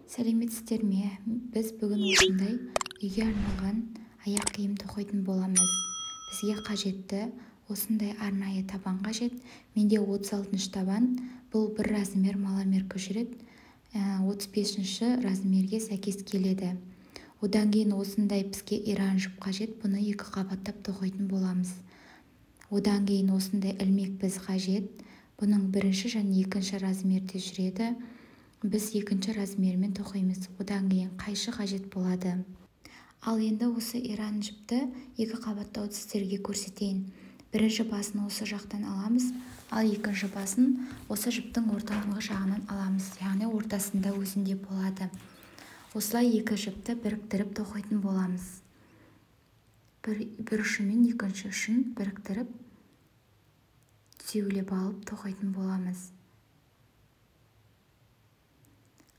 Сәлеметсіздер ме? Біз бүгін осындай үйге арналған аяқ киім тоқитын боламыз. Бізге қажетті осындай арнайы табан қажет. Менде 36 табан, бұл бір размер маламер көшірет, 35-ші размерге сәйкес келеді. Одан кейін осындай бізге иран жіп қажет, бұны 2 қабаттап тоқитын боламыз. Одан кейін осындай ілмек біз қажет, бұның 1-ші және 2-ші размерде жүреді. Біз 2-ші размермен тоқимыз. Одан кейін қайшы қажет болады. Ал енді осы иран жіпті 2 қабаттауды сіздерге көрсетейін. 1-ші басын осы жақтан аламыз, ал 2-ші басын осы жіптің ортаңғы жағынан аламыз, яғни ортасында өзінде болады. Осылай 2 жіпті біріктіріп тоқитын боламыз. Бір ұшымен 2-ші ұшын біріктіріп түзеулеп алып тоқитын боламыз.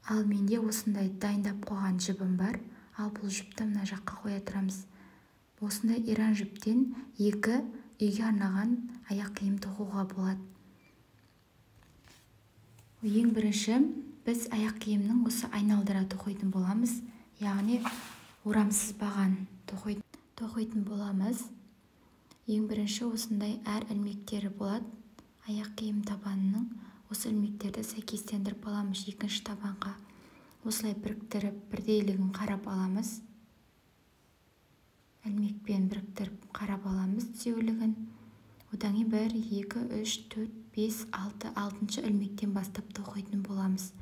Ал менде осындай дайындап қойған жібім бар. Ал бұл жіпті мына жаққа қоя тұрамыз. Осындай иран жіптен 2 үйге арнаған аяқ киім тоқуға болады. Ең бірінші біз аяқ киімнің осы айналдыра тоқитын боламыз. Яғни орамсыз баған тоқитын боламыз. Ең бірінші осындай әр ілмектері болады. Аяқ киім табанының осы ілмектерді сәйкестендіріп аламыз 2-ші табанға. Осылай біріктіріп, бірдейлігін қарап аламыз. Ілмекпен біріктіріп қарап аламыз түзеулігін. Одан кейін 1, 2, 3, 4, 5, 6, 6-шы ілмектен бастап тоқитын боламыз.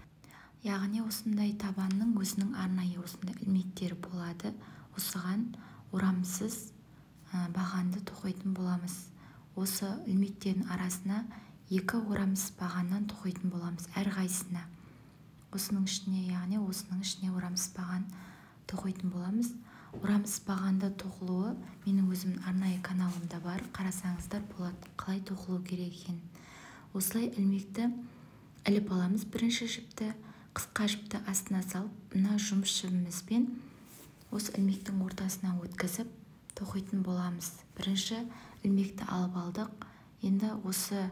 Яғни осындай табанның өзінің арнайы осындай ілмектері болады. Осыған орамсыз бағанды тоқитын боламыз. Осы ілмектердің арасына 2 орамсыз бағаннан тоқитын боламыз әрқайсысына. Осының ішіне, яғни осының ішіне орамсыз баған тоқитын боламыз. Орамсыз бағанды тоқылуы менің өзімнің арнайы каналымда бар, қарасаңыздар болады, қалай тоқылу керек екен. Осылай ілмекті іліп аламыз. 1-ші жіпті, қысқа жіпті астына салып, мына жұмыс жібімізбен осы ілмектің ортасына өткізіп тоқитын боламыз. 1-ші ілмекті алып алдық. Енді осы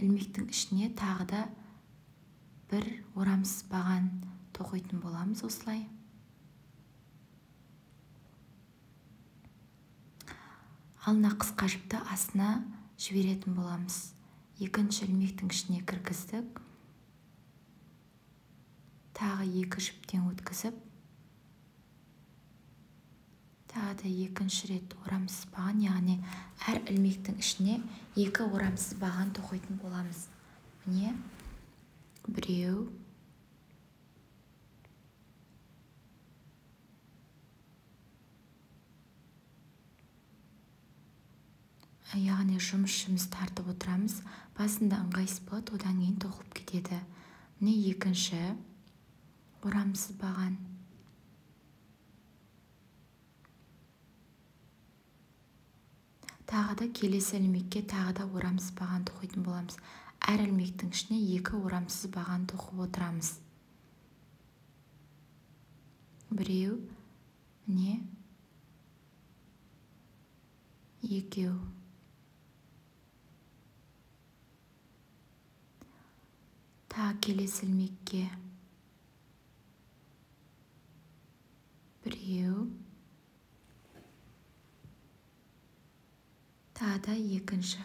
ілмектің ішіне тағы да 1 орамсыз баған тоқитын боламыз осылай. Алына қысқа жіпті астына жіберетін боламыз. 2-ші ілмектің ішіне кіргіздік. Тағы 2 жіптен өткізіп, тағы да 2-ші рет орамсыз баған, яғни әр ілмектің ішіне 2 орамсыз баған тоқитын боламыз. Міне 1, яғни жұмыс тартып отырамыз. Басында ыңғайсыз болады, одан кейін тоқылып кетеді. Міне 2-ші орамсыз баған. Тағы да келесі ілмекке тағы да орамсыз баған тоқитын боламыз. Әр ілмектің ішіне 2 орамсыз баған тоқып отырамыз. 1, міне 2. Тағы келесі ілмекке 1, тағы да 2-ші.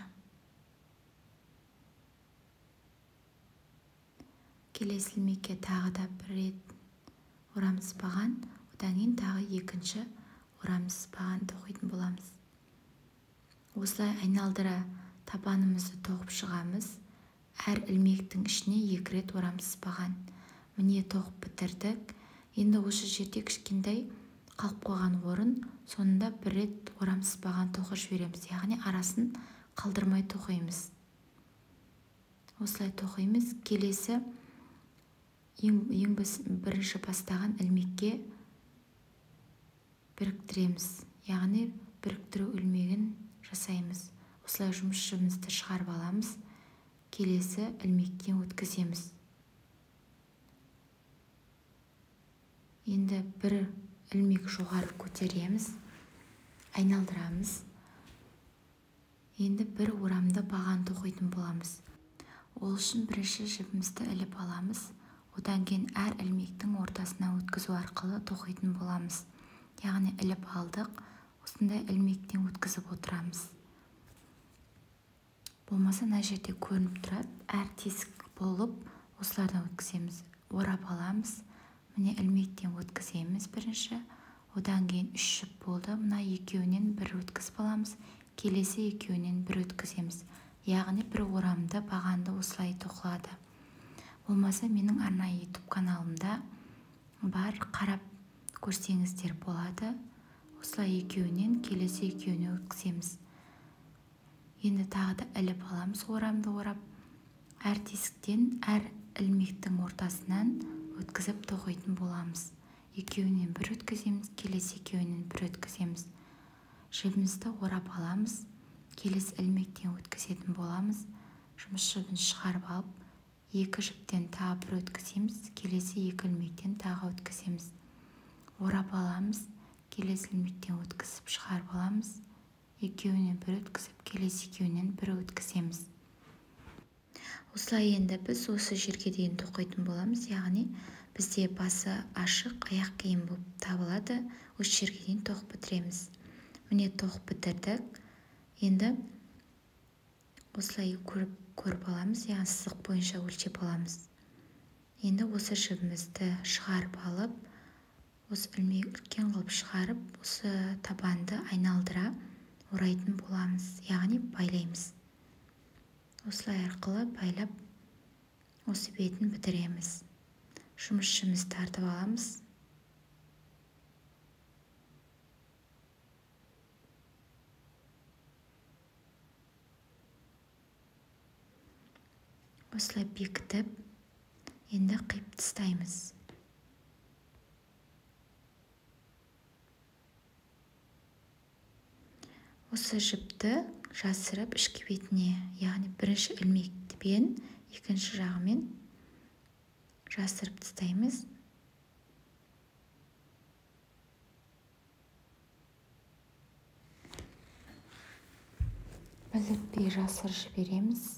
Келесі ілмекке тағы да 1 рет орамсыз баған, одан кейін тағы 2-ші орамсыз баған тоқитын боламыз. Осылай айналдыра табанымызды тоқып шығамыз. Әр ілмектің ішіне 2 рет орамсыз баған. Міне тоқып бітірдік. Енді осы жерде кішкентай қалып қойған орын, сонында 1 рет орамсыз баған тоқып жібереміз, яғни арасын қалдырмай тоқимыз. Осылай тоқимыз. Келесі ең біз 1-ші бастаған ілмекке біріктіреміз, яғни біріктіру ілмегін жасаймыз. Осылай жұмыс жібімізді шығарып аламыз. Келесі ілмектен өткіземіз. Енді 1 ілмек жоғары көтереміз, айналдырамыз. Енді 1 орамды баған тоқитын боламыз. Ол үшін 1-ші жібімізді іліп аламыз. Одан кейін әр ілмектің ортасына өткізу арқылы тоқитын боламыз. Яғни іліп алдық, осындай ілмектен өткізіп отырамыз. Болмаса мына жерде көрініп тұрады, әр тесік болып осылардан өткіземіз. Орап аламыз, міне ілмектен өткіземіз бірінші. Одан кейін 3 жіп болды, мына екеуінен бір өткізіп аламыз, келесі екеуінен бір өткіземіз. Яғни бір орамды бағанды осылай тоқылады. Болмаса менің арнайы YouTube каналымда бар, қарап көрсеңіздер болады. Осылай екеуінен келесі екеуіне өткіземіз. Енді тағы да іліп аламыз, орамды орап. Әр тесіктен әр ілмектің ортасынан өткізіп тоқитын боламыз. Екеуінен бір өткіземіз, келесі екеуінен бір өткіземіз. Жібімізді орап аламыз, келесі ілмектен өткізетін боламыз. Жұмыс жібін шығарып алып, екі жіптен тағы бір өткіземіз, келесі екі ілмектен тағы өткіземіз. Орап аламыз, келесі ілмектен өткізіп шығарып аламыз. Екеуінен бір өткізіп, келесі екеуінен бір өткіземіз. Осылай енді біз осы жерге дейін тоқитын боламыз. Яғни бізде басы ашық, аяқ киім болып табылады. Осы жерге дейін тоқып бітіреміз. Міне тоқып бітірдік. Енді осылай көріп аламыз, яғни сызық бойынша өлшеп аламыз. Енді осы жібімізді шығарып алып, осы ілмек үлкен қылып шығарып, осы табанды айналдыра орайтын боламыз, яғни байлаймыз. Осылай арқылы байлап, осы бетін бітіреміз. Жұмыс жібімізді тартып аламыз. Осылай бекітіп, енді қиып тастаймыз. Осы жіпті жасырып ішкі бетіне, яғни бірінші ілмекпен екінші жағымен жасырып тастаймыз. Білдіртпей жасырып жібереміз.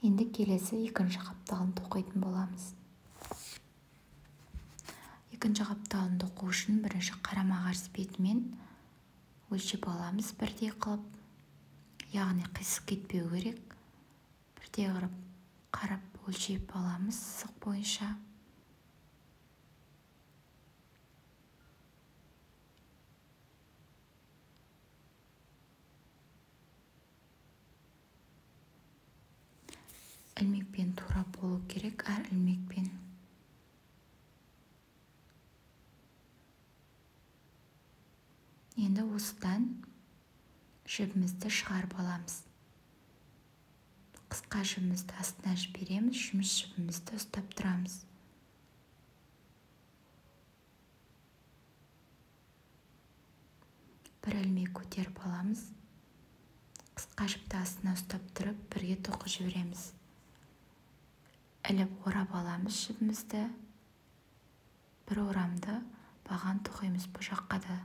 Енді келесі екінші қапталын тоқитын боламыз. Екінші қапталын тоқу үшін бірінші қарама-қарсы бетімен өлшеп аламыз, бірдей қылып. Яғни қисық кетпеу керек. Бірдей қылып қарап өлшеп аламыз сызық бойынша. Ілмекпен тура болу керек, әр ілмекпен. Енді осыдан жібімізді шығарып аламыз. Қысқа жібімізді астына жібереміз, жұмыс жібімізді ұстап тұрамыз. Бір ілмек көтеріп аламыз. Қысқа жіпті астына ұстап тұрып, бірге тоқып жібереміз. Іліп орап аламыз жібімізді. Бір орамды баған тоқимыз бұл жаққа да.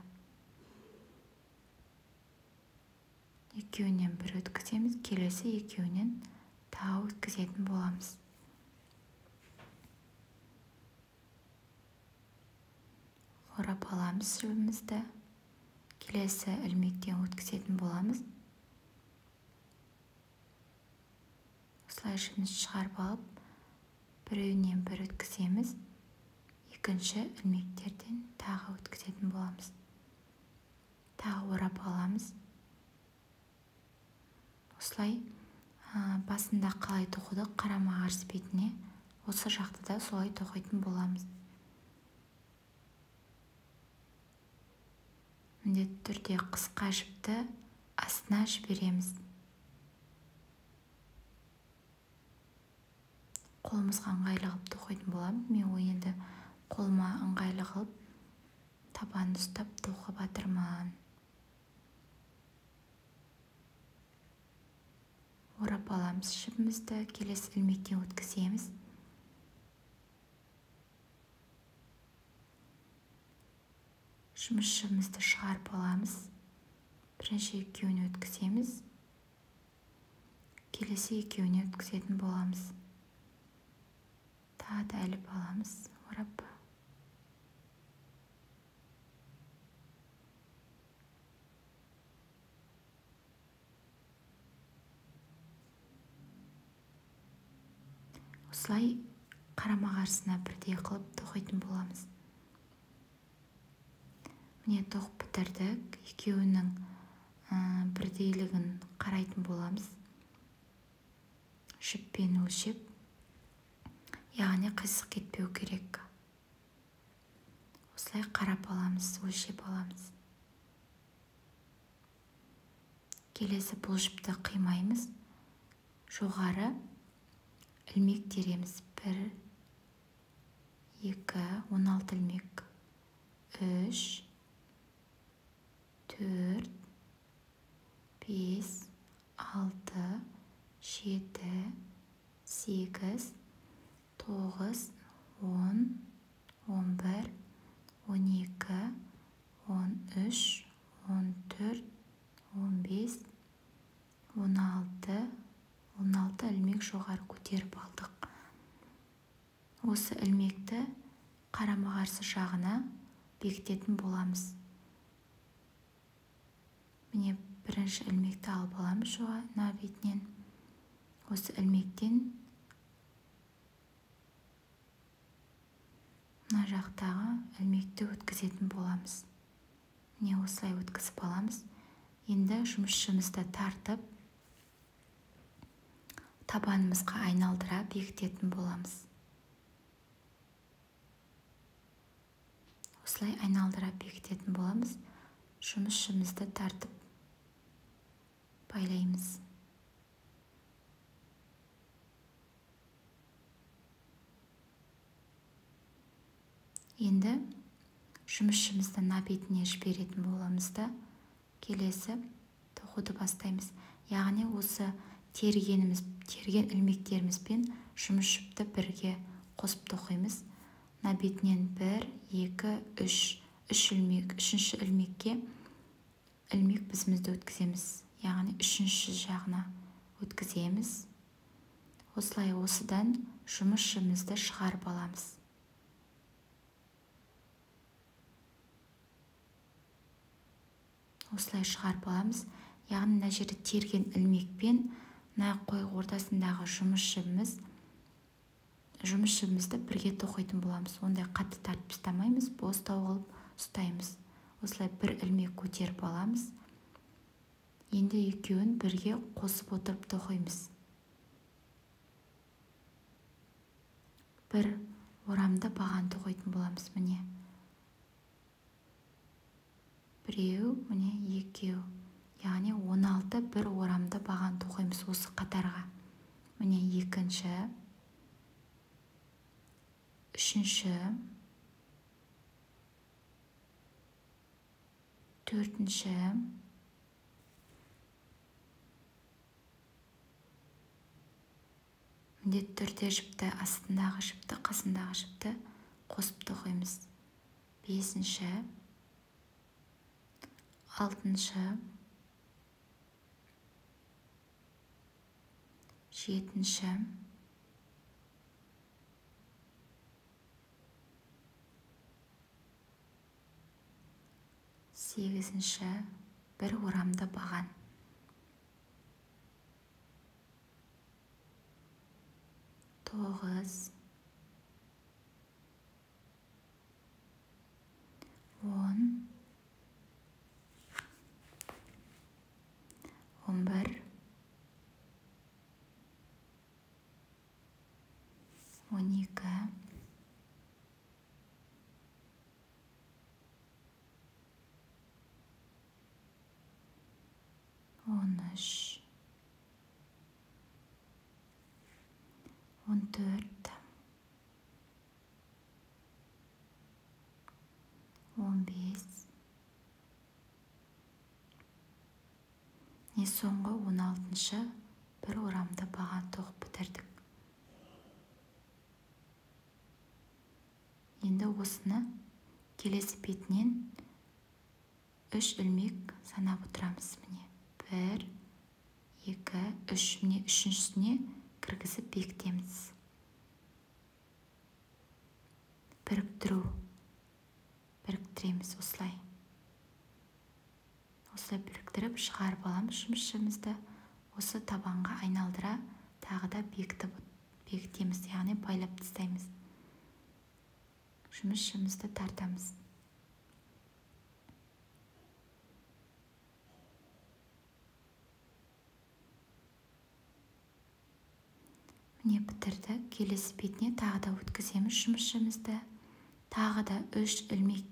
Екеуінен бір өткіземіз, келесі екеуінен тағы өткізетін боламыз. Орап аламыз жібімізді. Келесі ілмектен өткізетін боламыз. Осылай жібімізді шығарып алып, біреуінен бір өткіземіз, екінші ілмектерден тағы өткізетін боламыз. Тағы орап аламыз. Осылай басында қалай тоқыдық, қарама-қарсы бетіне, осы жақты да солай тоқитын боламыз. Міндетті түрде қысқа жіпті астына жібереміз. Қолымызға ыңғайлы қылып тоқитын боламын. Мен енді қолыма ыңғайлы қылып табанды ұстап тоқып жатырмын. Орап аламыз жібімізді, келесі ілмектен өткіземіз. жұмысшымызды шығарып аламыз. Бірінші екеуіне өткіземіз. Келесі екеуіне өткізетін боламыз. Тағы да іліп аламыз, орап. Осылай қарама-қарсысына бірдей қылып тоқитын боламыз. Міне тоқып бітірдік. Екеуінің бірдейлігін қарайтын боламыз. Жіппен өлшеп, яғни қисық кетпеу керек. Осылай қарап аламыз, өлшеп аламыз. Келесі бұл жіпті қимаймыз. Жоғары ілмек тереміз. 1, 2, 16 ілмек. 3, 4, 5, 6, 7, 8, 9, 10, 11, 12, 13, 14, 15, 16 ілмек жоғары көтеріп алдық. Осы ілмекті қарама-қарсы жағына бекітетін боламыз. Міне бірінші ілмекті алып аламыз жоғарына бетінен. Осы ілмектен мына жақтағы ілмекті өткізетін боламыз. Міне осылай өткізіп аламыз. Енді жұмысшымызды тартып, табанымызға айналдыра бекітетін боламыз. Осылай айналдыра бекітетін боламыз. Жұмысшымызды тартып байлаймыз. Енді жұмысшымызды мына бетіне жіберетін боламыз да, келесі тоқуды бастаймыз. Яғни осы терген ілмектерімізбен жұмыс жіпті бірге қосып тоқимыз. Мына бетінен 1, 2, 3 ілмек, үшінші ілмекке ілмек бізімізді өткіземіз. Яғни үшінші жағына өткіземіз. Осылай осыдан жұмысшымызды шығарып аламыз. Осылай шығарып аламыз. Яғни мына жерде терген ілмекпен мына қой ортасындағы жұмысшымызды бірге тоқитын боламыз. Ондай қатты тартып ұстамаймыз, бостау қылып ұстаймыз. Осылай бір ілмек көтеріп аламыз. Енді екеуін бірге қосып отырып тоқимыз. Бір орамды баған тоқитын боламыз. Міне біреу, міне екеу. Яғни 16 бір орамды баған тоқимыз осы қатарға. Міне екінші, үшінші, төртінші, міндетті түрде жіпті, астындағы жіпті, қасындағы жіпті қосып тоқимыз. Бесінші, алтыншы, жетінші, сегізінші, бір орамды баған. Тоғыз, 10, 11, 12, 13, 14, 15, соңғы 16-шы бір орамды баған тоқып бітірдік. Енді осыны келесі бетінен 3 ілмек санап отырамыз. Міне 1, 2, 3. Міне үшіншісіне кіргізіп бекітеміз. Біріктіреміз осылай. Осылай біріктіріп шығарып аламыз жұмысшымызды. Осы табанға айналдыра тағы да бекітеміз, яғни байлап тастаймыз. Жұмысшымызды тартамыз. Міне бітірді. Келесі бетіне тағы да өткіземіз жұмысшымызды. Тағы да 3 ілмек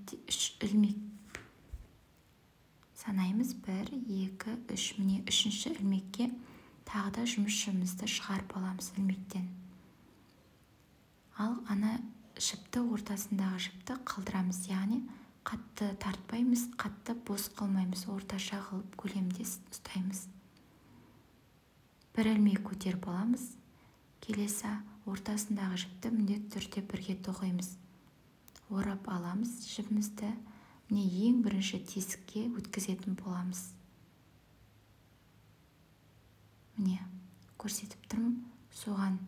санаймыз. 1, 2, 3. Міне үшінші ілмекке тағы да жұмысшымызды шығарып аламыз ілмектен. Ал ана жіпті, ортасындағы жіпті қалдырамыз, яғни қатты тартпаймыз, қатты бос қалмаймыз, орташа қылып көлемде ұстаймыз. 1 ілмек көтеріп аламыз. Келесі ортасындағы жіпті міндетті түрде бірге тоқимыз. Орап аламыз жібімізді. Міне ең бірінші тесікке өткізетін боламыз. Міне көрсетіп тұрмын. Соған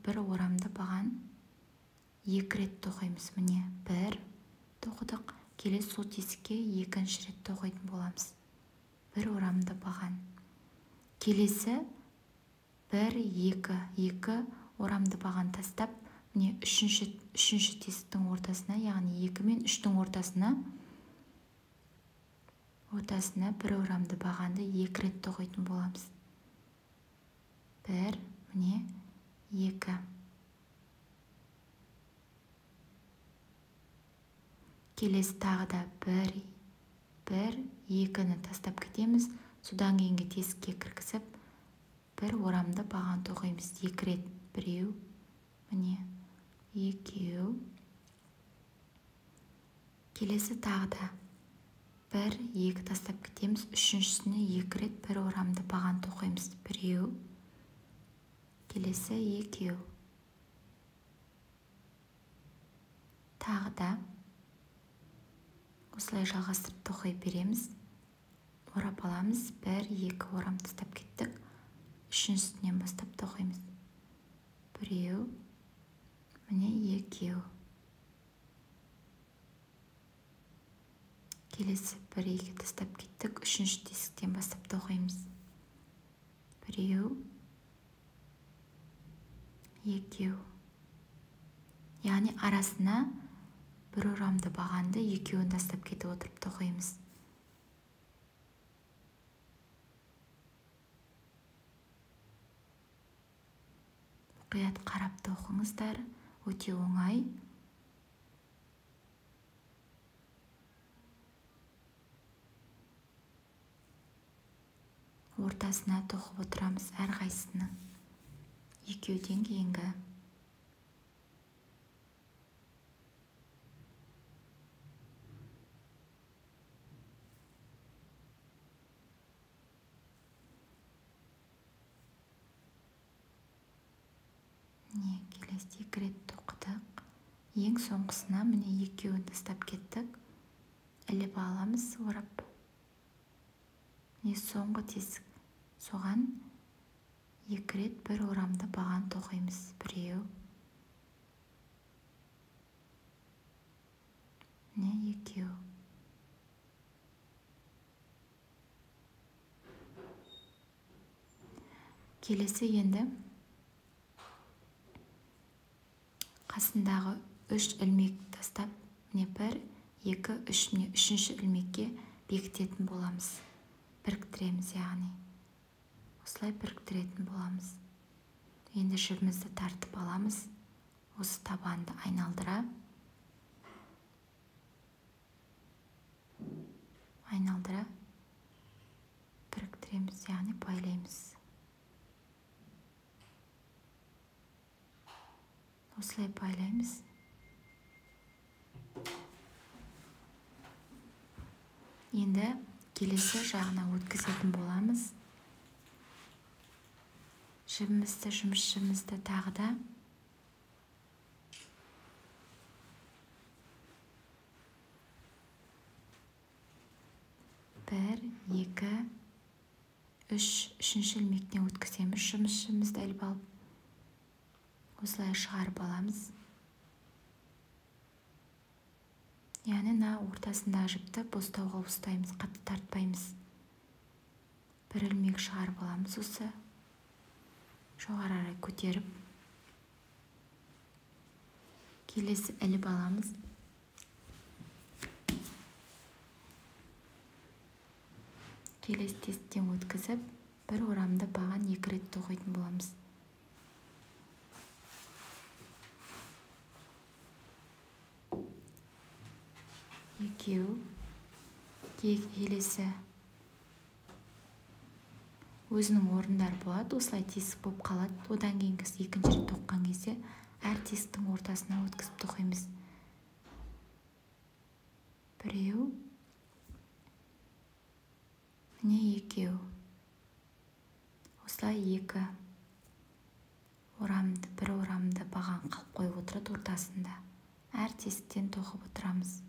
бір орамды баған 2 рет тоқимыз. Міне 1 тоқыдық. Келесі сол тесікке екінші рет тоқитын боламыз. 1 орамды баған. Келесі 1, 2 орамды баған тастап, міне үшінші тесіктің ортасына, яғни 2 мен 3-тің ортасына 1 орамды бағанды 2 рет тоқитын боламыз. 1, міне 2. Келесі тағы да 1, 2-ні тастап кетеміз. Содан кейінгі тесікке кіргізіп, 1 орамды баған тоқимыз. 2 рет. 1, міне 2. Келесі тағы да 1, 2 тастап кетеміз. Үшіншісіне 2 рет 1 орамды баған тоқимыз. 1. Келесі 2. Тағы да осылай жалғастырып тоқи береміз. Орап аламыз. 1, 2 орам тастап кеттік. Үшіншісінен бастап тоқимыз. 1, міне 2. Келесі 1, 2 тастап кеттік. Үшінші тесіктен бастап тоқимыз. 1, 2. Яғни арасына 1 орамды бағанды 2-ін тастап кетіп отырып тоқимыз. Мұқият қарап тоқыңыздар, өте оңай. Ортасына тоқып отырамыз әрқайсыны. 2-ден кейінгі. Келесі 2 рет тоқыдық. Ең соңғысына міне 2-ін тастап кеттік. Іліп аламыз, орап. Міне соңғы тесік. Соған 2 рет 1 орамды баған тоқимыз. 1, міне 2. Келесі енді қасындағы 3 ілмек тастап, міне 1, 2, 3, міне үшінші ілмекке бекітетін боламыз. Біріктіреміз, яғни. Осылай біріктіретін боламыз. Енді жібімізді тартып аламыз. Осы табанды айналдыра біріктіреміз, яғни байлаймыз. Осылай байлаймыз. Енді келесі жағына өткізетін боламыз. Жібімізді, жұмысшымызды тағы да үшінші ілмектен өткіземіз. Жұмысшымызды іліп алып осылай шығарып аламыз. Яғни ортасындағы жіпті бостауға ұстаймыз, қатты тартпаймыз. Бір ілмек шығарып аламыз, осы жоғары қарай көтеріп, келесі іліп аламыз. Келесі тесттен өткізіп, бір орамды баған 2 рет тоқитын боламыз. Екеу, келесі өзінің орындары болады, осылай тесік болып қалады. Одан кейінгі екінші рет тоққан кезде әр тесіктің ортасына өткізіп тоқимыз. Біреу, міне екеу. Осылай екі орамды, бір орамды баған қалып қойып отырады ортасында. Әр тесіктен тоқып отырамыз.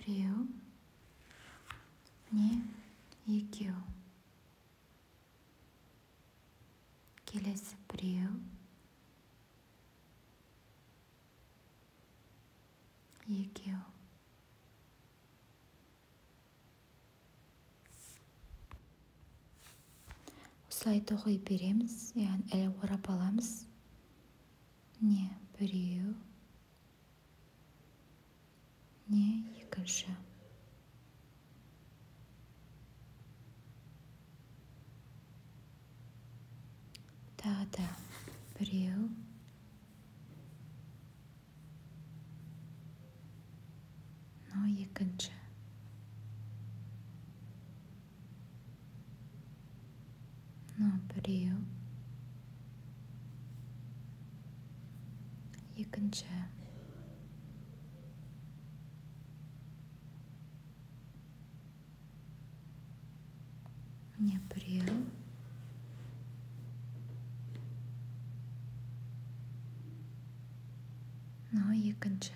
Біреу, міне екеу. Келесі біреу, екеу. Осылай тоқи береміз, яғни әлі орап аламыз. Не біреу, не екінші. Тағы да біреу, екінші. Біреу, екінші. Міне біреу, екінші.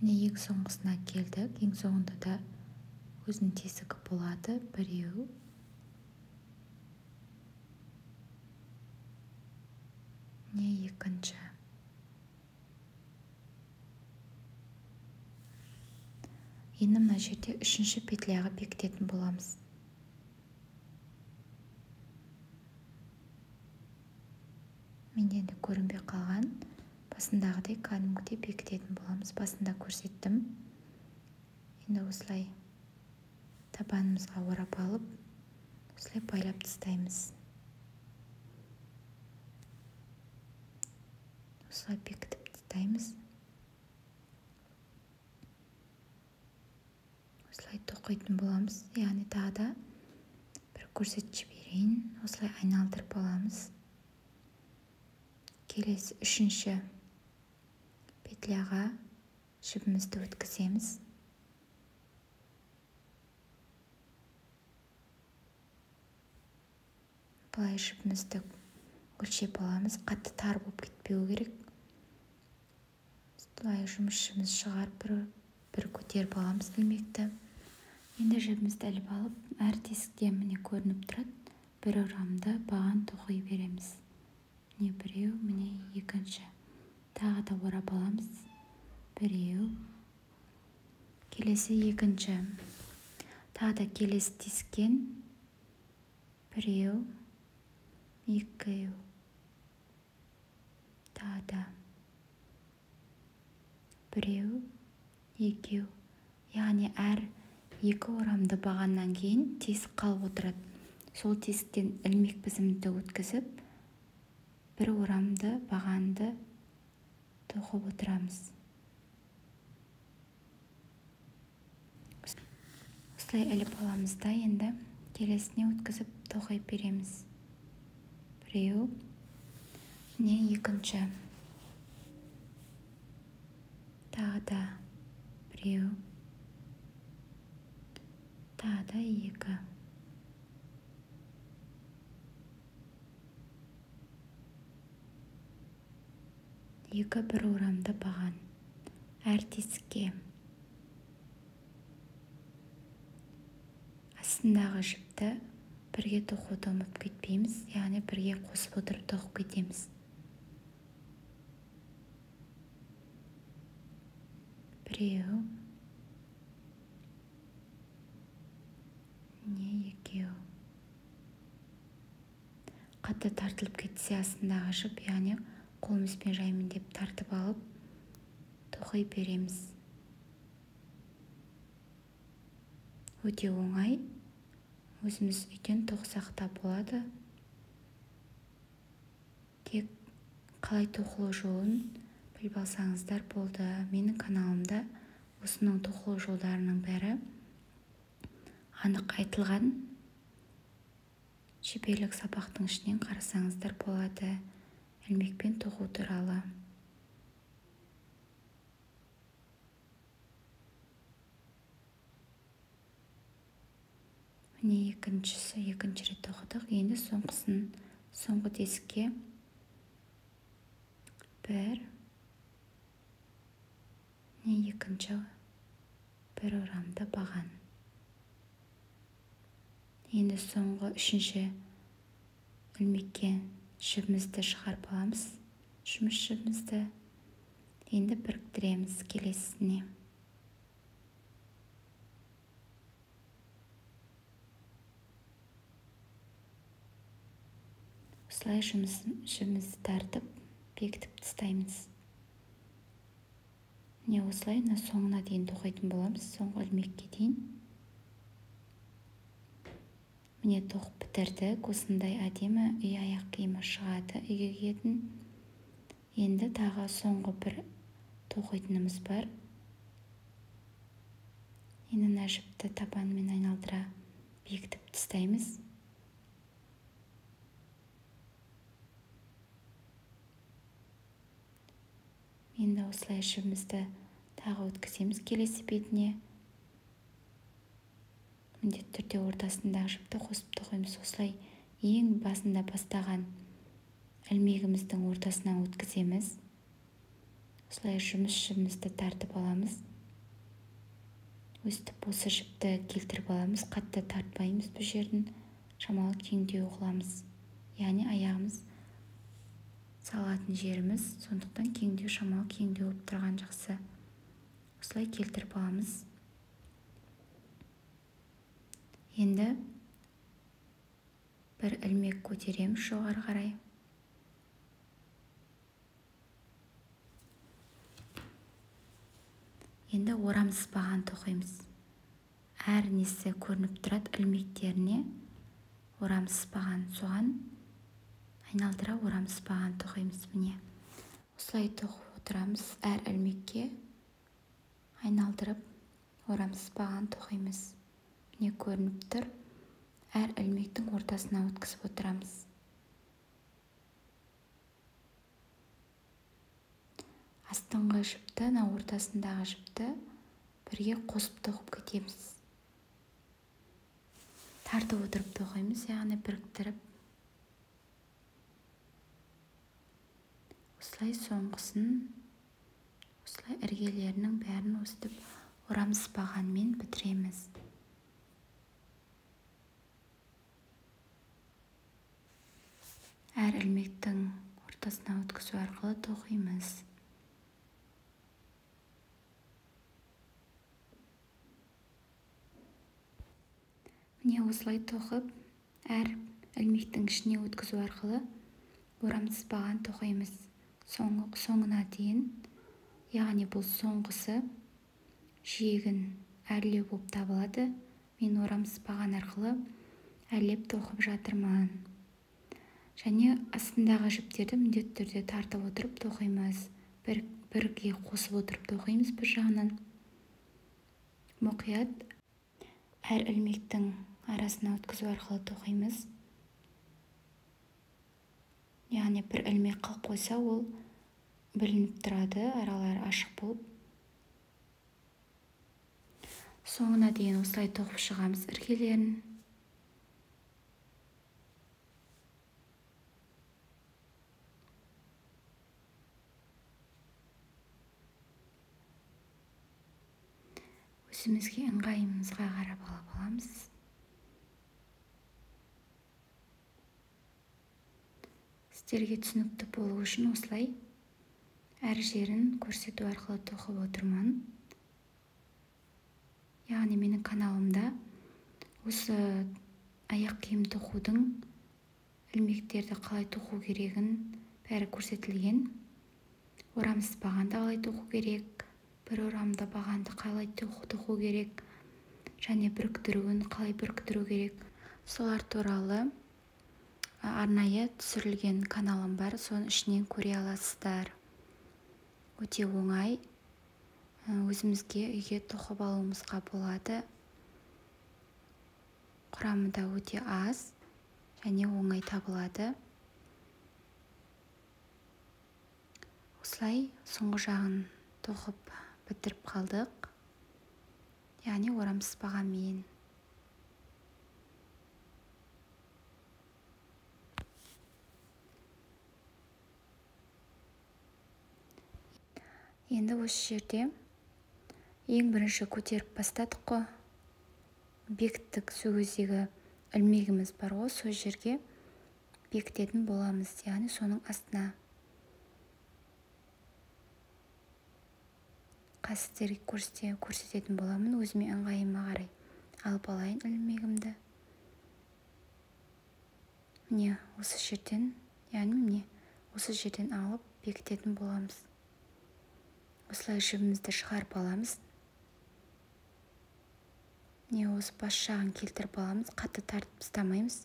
Міне ең соңғысына келдік. Ең соңында да өзінің тесігі болады. Біреу, міне екінші. Енді мына жерде үшінші петляға бекітетін боламыз. Менде де көрінбей қалған. Басындағыдай кәдімгідей бекітетін боламыз. Басында көрсеттім. Енді осылай табанымызға орап алып, осылай байлап тастаймыз. Осылай бекітіп тастаймыз. Осылай тоқитын боламыз. Яғни тағы да бір көрсетіп жіберейін. Осылай айналдырып аламыз. Келесі үшінші петляға жібімізді өткіземіз. Бұлай жібімізді өлшеп аламыз. Қатты тар болып кетпеу керек. Бұлай жұмысшымыз шығарып бір көтеріп аламыз ілмекті. Енді жібімізді іліп алып, әр тесіктен міне көрініп тұрады. Бір орамды баған тоқи береміз. Міне біреу, міне екінші. Тағы да орап аламыз. Біреу, келесі екінші. Тағы да келесі тесіктен біреу, екеу. Тағы да біреу, екеу. Яғни әр екі орамды бағаннан кейін тесік қалып отырады. Сол тесіктен ілмек бізімді өткізіп, бір орамды бағанды тоқып отырамыз. Осылай іліп аламыз да, енді келесіне өткізіп тоқи береміз. Біреу, міне екінші. Тағы да біреу. тағы да 2. Екі бір орамды баған әр тесікке. Астындағы жіпті бірге тоқуды ұмытып кетпейміз, яғни бірге қосып отырып тоқып кетеміз. Біреу, екеу. Қатты тартылып кетсе астындағы жіп, яғни қолымызбен жаймен деп тартып алып, тоқи береміз. Өте оңай, өзіміз үйден тоқсақ та болады. Тек қалай тоқылу жолын біліп алсаңыздар болды. Менің каналымда осының тоқылу жолдарының бәрі анық айтылған. Шеберлік сабақтың ішінен қарасаңыздар болады. Ілмекпен тоқу туралы. Міне екінші рет тоқыдық. Енді соңғысын соңғы тесікке 1, екінші 1 орамды баған. Енді соңғы 3-ші ілмекке жібімізді шығарып аламыз. Жұмыс жібімізді енді біріктіреміз келесісіне. Осылай жібімізді тартып, бекітіп тастаймыз. Міне осылай соңына дейін тоқитын боламыз, соңғы ілмекке дейін. Міне тоқып бітірдік. Осындай әдемі үй аяқ киімі шығады үйге киетін. Енді тағы соңғы бір тоқитынымыз бар. Енді мына жіпті табанымен айналдыра бекітіп тастаймыз. Енді осылай жібімізді тағы өткіземіз келесі бетіне. Міндетті түрде ортасындағы жіпті қосып тоқимыз. Осылай ең басында бастаған ілмегіміздің ортасынан өткіземіз. Осылай жұмыс жібімізді тартып аламыз. Өстіп осы жіпті келтіріп аламыз. Қатты тартпаймыз бұл жердің. Шамалы кеңдеу қыламыз. Яғни аяғымыз салатын жеріміз, сондықтан кеңдеу, шамалы кеңдеу болып тұрған жақсы. Осылай келтіріп аламыз. Енді бір ілмек көтереміз жоғары қарай. Енді орамсыз баған тоқимыз. Әр несі көрініп тұрады ілмектеріне орамсыз баған, соған айналдыра орамсыз баған тоқимыз. Міне осылай тоқып отырамыз. Әр ілмекке айналдырып орамсыз баған тоқимыз. Міне көрініп тұр. Әр ілмектің ортасына өткізіп отырамыз. Астыңғы жіпті, ортасындағы жіпті бірге қосып тоқып кетеміз. Тартып отырып тоқимыз, яғни біріктіріп. Осылай соңғысын, осылай іргелерінің бәрін өстіп орамсыз бағанмен бітіреміз. Әр ілмектің ортасына өткізу арқылы тоқимыз. Міне осылай тоқып, әр ілмектің ішіне өткізу арқылы орамсыз баған тоқимыз. Соңына дейін, яғни бұл соңғысы жиегін әрлеу болып табылады. Мен орамсыз баған арқылы әрлеп тоқып жатырмын. Және астындағы жіптерді міндетті түрде тартып отырып тоқимыз. Бірге қосып отырып тоқимыз бір жағынан. Мұқият әр ілмектің арасына өткізу арқылы тоқимыз. Яғни бір ілмек қалып қойса, ол білініп тұрады, аралары ашық болып. Соңына дейін осылай тоқып шығамыз іргелерін. Өзімізге ыңғайымызға қарап алып аламыз. Сіздерге түсінікті болу үшін осылай әр жерін көрсету арқылы тоқып отырмын. Яғни менің каналымда осы аяқ киім тоқудың ілмектерді қалай тоқу керегін бәрі көрсетілген. Орамсыз бағанды қалай тоқу керек, бір орамды бағанды қалай тоқу керек, және біріктіруін қалай біріктіру керек. Солар туралы арнайы түсірілген каналым бар, соның ішінен көре аласыздар. Өте оңай, өзімізге үйге тоқып алуымызға болады. Құрамы да өте аз және оңай табылады. Осылай соңғы жағын тоқып бітіріп қалдық. Яғни орамсыз бағанмен. Енді осы жерде ең бірінші көтеріп бастадық қой. Бекіттік сөгіздегі ілмегіміз бар ғой, сол жерге бекітетін боламыз, яғни соның астына. Сіздерге көрсететін боламын, өзіме ыңғайыма қарай алып алайын ілмегімді. Міне осы жерден, осы жерден алып бекітетін боламыз. Осылай жібімізді шығарып аламыз. Осы бас жағын келтіріп аламыз, қатты тартып ұстамаймыз.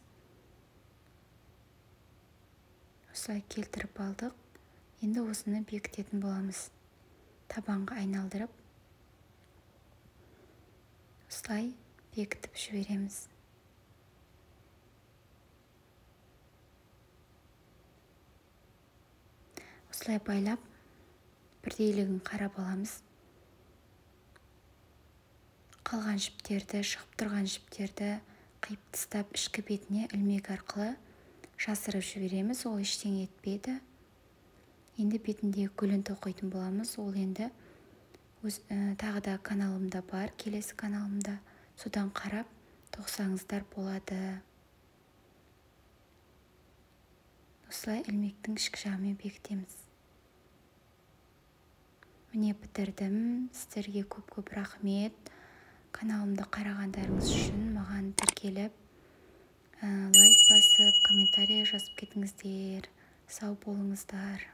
Осылай келтіріп алдық. Енді осыны бекітетін боламыз. Табанға айналдырып, осылай бекітіп жібереміз. Осылай байлап, бірдейлігін қарап аламыз. Қалған жіптерді, шығып тұрған жіптерді қиып тастап, ішкі бетіне ілмек арқылы жасырып жібереміз. Ол ештеңе етпейді. Енді бетіндегі гүлін тоқитын боламыз. Ол енді тағы да каналымда бар, келесі каналымда. Содан қарап тоқсаңыздар болады. Осылай ілмектің ішкі жағымен бекітеміз. Міне бітірдім. Сіздерге көп рахмет. Каналымды қарағандарыңыз үшін маған тіркеліп, лайк басып, комментарий жазып кетіңіздер. Сау болыңыздар.